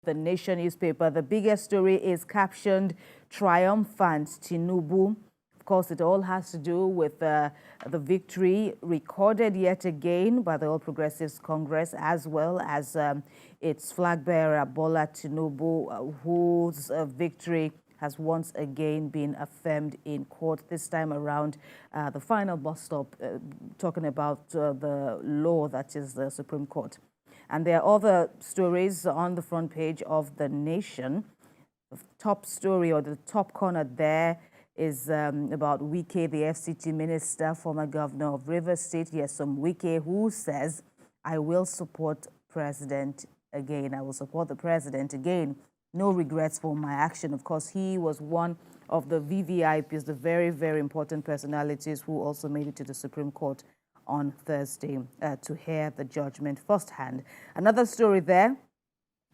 The Nation newspaper. The biggest story is captioned "Triumphant Tinubu." Of course, it all has to do with the victory recorded yet again by the All Progressives Congress, as well as its flag bearer, Bola Tinubu, whose victory has once again been affirmed in court, this time around the final bus stop, talking about the law that is the Supreme Court. And there are other stories on the front page of The Nation. The top story, or the top corner there, is about Wike, the FCT minister, former governor of Rivers State. Here's some Wike who says, "I will support president again. I will support the president again. No regrets for my action." Of course, he was one of the VVIPs, the very, very important personalities who also made it to the Supreme Court on Thursday to hear the judgment firsthand. Another story there,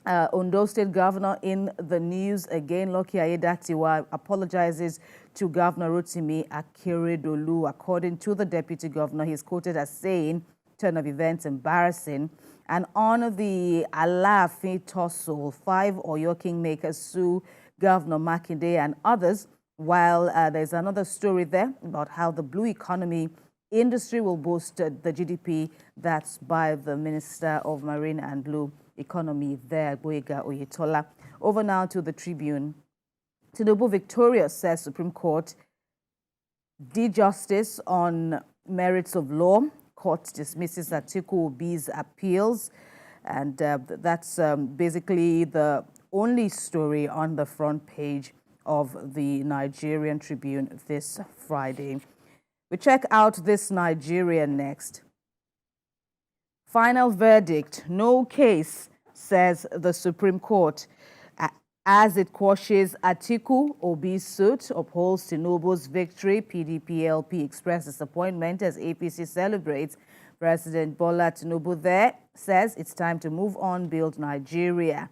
Ondo State Governor in the news again. Lucky Aiyedatiwa apologizes to Governor Rotimi Akeredolu. According to the Deputy Governor, he's quoted as saying, "Turn of events embarrassing." And on the Alaafin tussle, 5 Oyo kingmakers sue Governor Makinde and others, while there's another story there about how the blue economy industry will boost the GDP. That's by the Minister of Marine and Blue Economy there, Boyega Oyetola. Over now to the Tribune. Tinubu victorious, says Supreme Court. Did justice on merits of law. Court dismisses Atiku Obi's appeals. And that's basically the only story on the front page of the Nigerian Tribune this Friday. We check out this Nigerian next. Final verdict, no case, says the Supreme Court, as it quashes Atiku Obi's suit, upholds Tinubu's victory. PDP-LP expressed disappointment as APC celebrates. President Bola Tinubu there says it's time to move on, build Nigeria.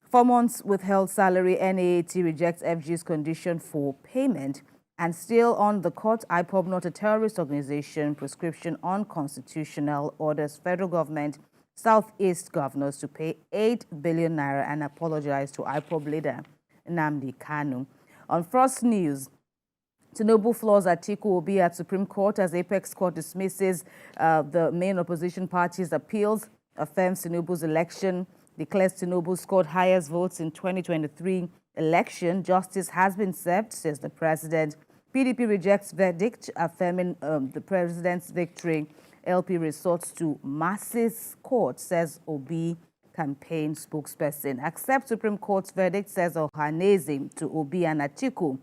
4 months withheld salary, NAAT rejects FG's condition for payment. And still on the court, IPOB, not a terrorist organization, prescription unconstitutional, orders federal government, Southeast governors to pay 8 billion naira and apologize to IPOB leader Nnamdi Kanu. On First News, Tinubu floors Atiku Obi at Supreme Court as Apex Court dismisses the main opposition party's appeals, affirms Tinubu's election, declares Tinubu scored highest votes in 2023 election. Justice has been served, says the president. PDP rejects verdict, affirming the president's victory. LP resorts to masses court, says Obi campaign spokesperson. Accept Supreme Court's verdict, says Ohaneze to Obi and Atiku.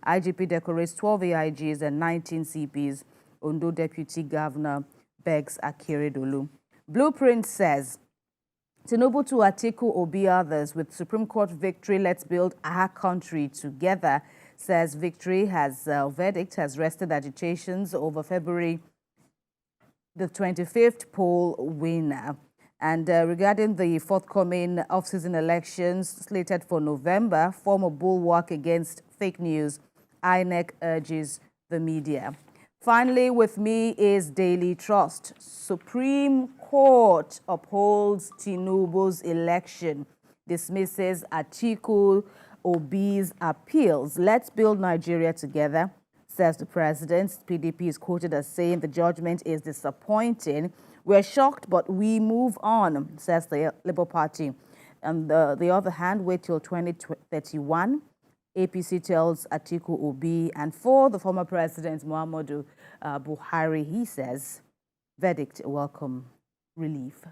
IGP decorates 12 AIGs and 19 CPs. Ondo Deputy Governor begs Akeredolu. Blueprint says, Tinubu to Atiku Obi others, with Supreme Court victory, let's build our country together, says victory has verdict has rested agitations over February the 25th poll winner. And regarding the forthcoming off-season elections slated for November, form a bulwark against fake news. INEC urges the media. Finally, with me is Daily Trust. Supreme Court upholds Tinubu's election, dismisses Atiku Obi's appeals. Let's build Nigeria together, says the president. PDP is quoted as saying the judgment is disappointing. We're shocked, but we move on, says the Labour Party. On the other hand, wait till 2031. APC tells Atiku Obi, and for the former president, Muhammadu Buhari, he says, verdict, welcome relief.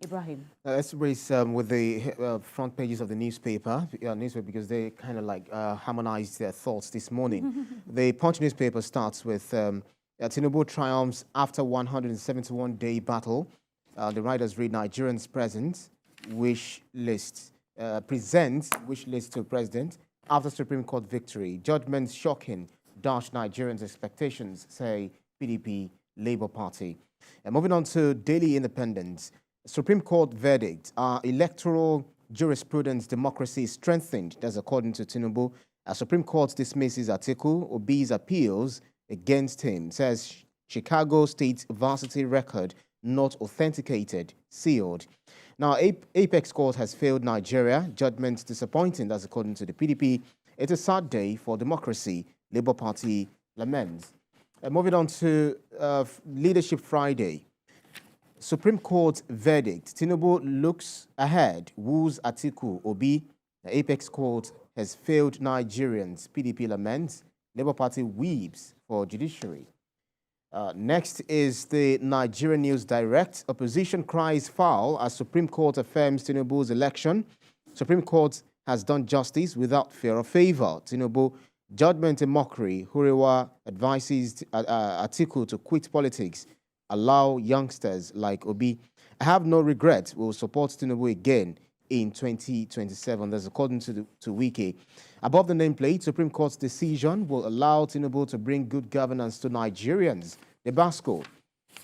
Ibrahim. Let's raise with the front pages of the newspaper because they kind of like harmonized their thoughts this morning. The Punch newspaper starts with Tinubu triumphs after 171-day battle. The writers read Nigerians presents wish list, presents wish list to president after Supreme Court victory. Judgments shocking, dash Nigerians' expectations, say PDP Labour Party. And moving on to Daily Independence. Supreme Court verdict, our electoral jurisprudence democracy is strengthened. That's according to Tinubu. Supreme Court dismisses Atiku Obi's appeals against him. Says Chicago State varsity record not authenticated, sealed. Now, Apex Court has failed Nigeria. Judgment disappointing, that's according to the PDP. It's a sad day for democracy, Labour Party laments. Moving on to Leadership Friday. Supreme Court verdict. Tinubu looks ahead, woos Atiku, Obi. The Apex Court has failed Nigerians. PDP laments. Labour Party weeps for judiciary. Next is the Nigerian News Direct. Opposition cries foul as Supreme Court affirms Tinubu's election. Supreme Court has done justice without fear of favor. Tinubu, judgment a mockery. Huriwa advises Atiku to quit politics. Allow youngsters like Obi. I have no regret. We will support Tinubu again in 2027. That's according to Wiki. Above the nameplate, Supreme Court's decision will allow Tinubu to bring good governance to Nigerians. Nebraska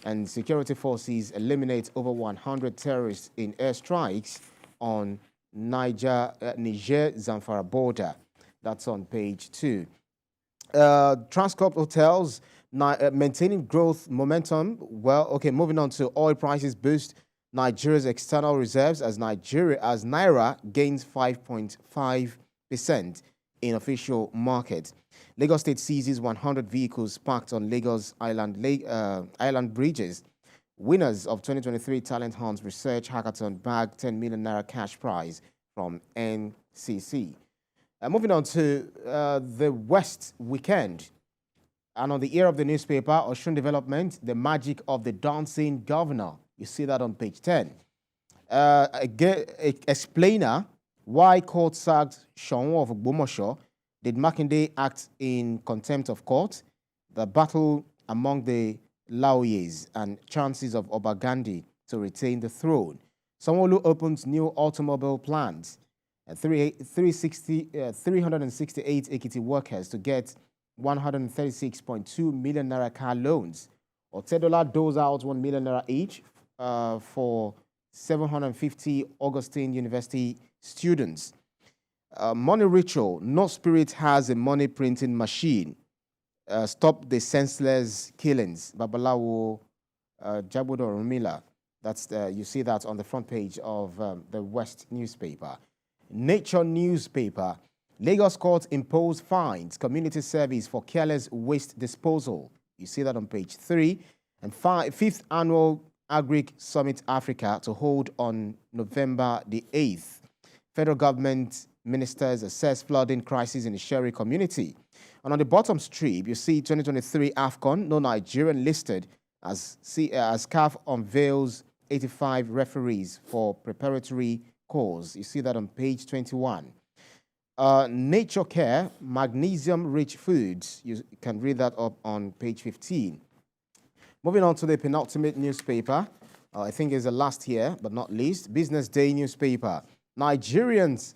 and security forces eliminate over 100 terrorists in airstrikes on Niger-Zamfara border. That's on page 2. Transcorp Hotels maintaining growth momentum. Well, okay, moving on to oil prices boost Nigeria's external reserves as Naira gains 5.5% in official market. Lagos State seizes 100 vehicles parked on Lagos Island bridges. Winners of 2023 Talent Hunt Research Hackathon bag 10 million naira cash prize from NCC. Moving on to the West weekend. And on the ear of the newspaper, Osun Development, the magic of the dancing governor. You see that on page 10. Explainer, why court sacked Seun of Ogbomoso. Did Makinde act in contempt of court? The battle among the Laoyes and chances of Obagandi to retain the throne. Sanwo-Olu opens new automobile plants. 368 Ekiti workers to get 136.2 million naira car loans. Otedola doles out 1 million naira each for 750 Augustine University students. Money ritual. No spirit has a money printing machine. Stop the senseless killings. Babalawo Jabudo Rumila. That's you see that on the front page of the West newspaper. Nature newspaper. Lagos court imposed fines. Community service for careless waste disposal. You see that on page 3. And 5th annual Agric Summit Africa to hold on November the 8th. Federal government ministers assess flooding crisis in the Sherry community. And on the bottom strip, you see 2023 AFCON, no Nigerian listed as CAF unveils 85 referees for preparatory calls. You see that on page 21. Nature Care, magnesium-rich foods. You can read that up on page 15. Moving on to the penultimate newspaper. I think is the last here, but not least. Business Day newspaper. Nigerians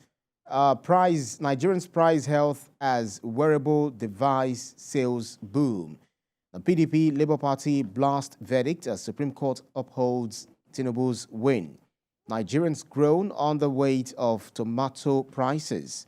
prize health as wearable device sales boom. The PDP Labour Party blast verdict as Supreme Court upholds Tinubu's win. Nigerians groan on the weight of tomato prices.